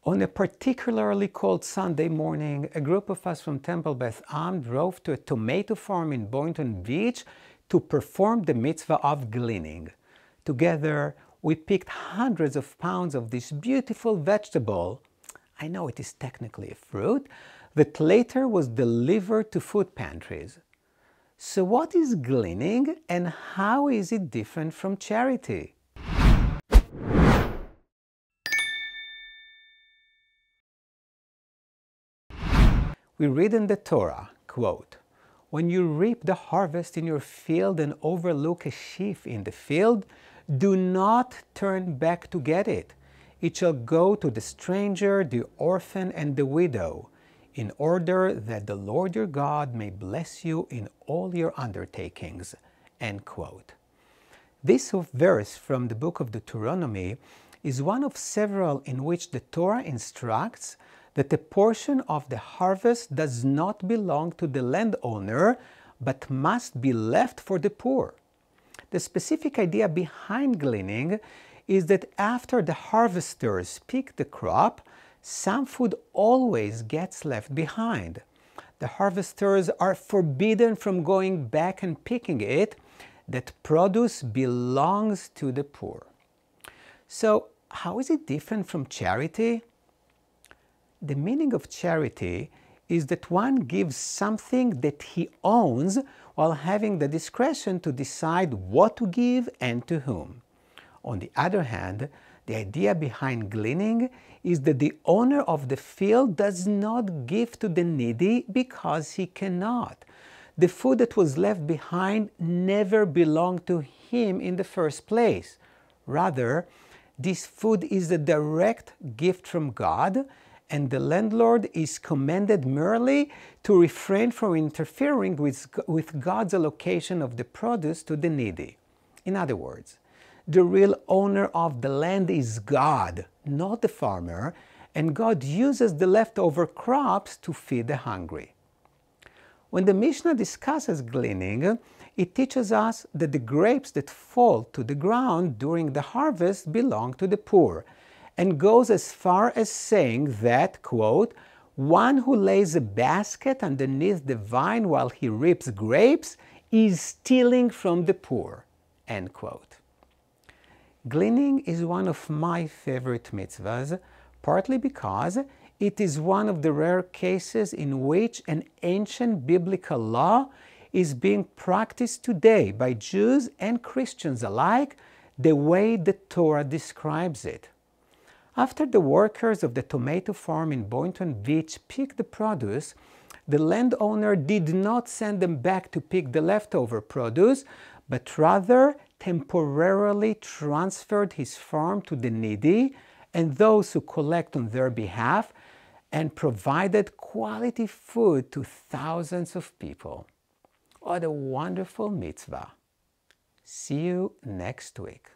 On a particularly cold Sunday morning, a group of us from Temple Beth drove to a tomato farm in Boynton Beach to perform the mitzvah of gleaning. Together, we picked hundreds of pounds of this beautiful vegetable. I know it is technically a fruit, that later was delivered to food pantries. So what is gleaning and how is it different from charity? We read in the Torah, quote, "When you reap the harvest in your field and overlook a sheaf in the field, do not turn back to get it. It shall go to the stranger, the orphan, and the widow, in order that the Lord your God may bless you in all your undertakings." End quote. This verse from the book of Deuteronomy is one of several in which the Torah instructs that a portion of the harvest does not belong to the landowner, but must be left for the poor. The specific idea behind gleaning is that after the harvesters pick the crop, some food always gets left behind. The harvesters are forbidden from going back and picking it. That produce belongs to the poor. So, how is it different from charity? The meaning of charity is that one gives something that he owns while having the discretion to decide what to give and to whom. On the other hand, the idea behind gleaning is that the owner of the field does not give to the needy because he cannot. The food that was left behind never belonged to him in the first place. Rather, this food is a direct gift from God, and the landlord is commanded merely to refrain from interfering with God's allocation of the produce to the needy. In other words, the real owner of the land is God, not the farmer, and God uses the leftover crops to feed the hungry. When the Mishnah discusses gleaning, it teaches us that the grapes that fall to the ground during the harvest belong to the poor, and goes as far as saying that, quote, "One who lays a basket underneath the vine while he reaps grapes is stealing from the poor," end quote. Gleaning is one of my favorite mitzvahs, partly because it is one of the rare cases in which an ancient biblical law is being practiced today by Jews and Christians alike the way the Torah describes it. After the workers of the tomato farm in Boynton Beach picked the produce, the landowner did not send them back to pick the leftover produce, but rather temporarily transferred his farm to the needy and those who collect on their behalf, and provided quality food to thousands of people. What a wonderful mitzvah. See you next week.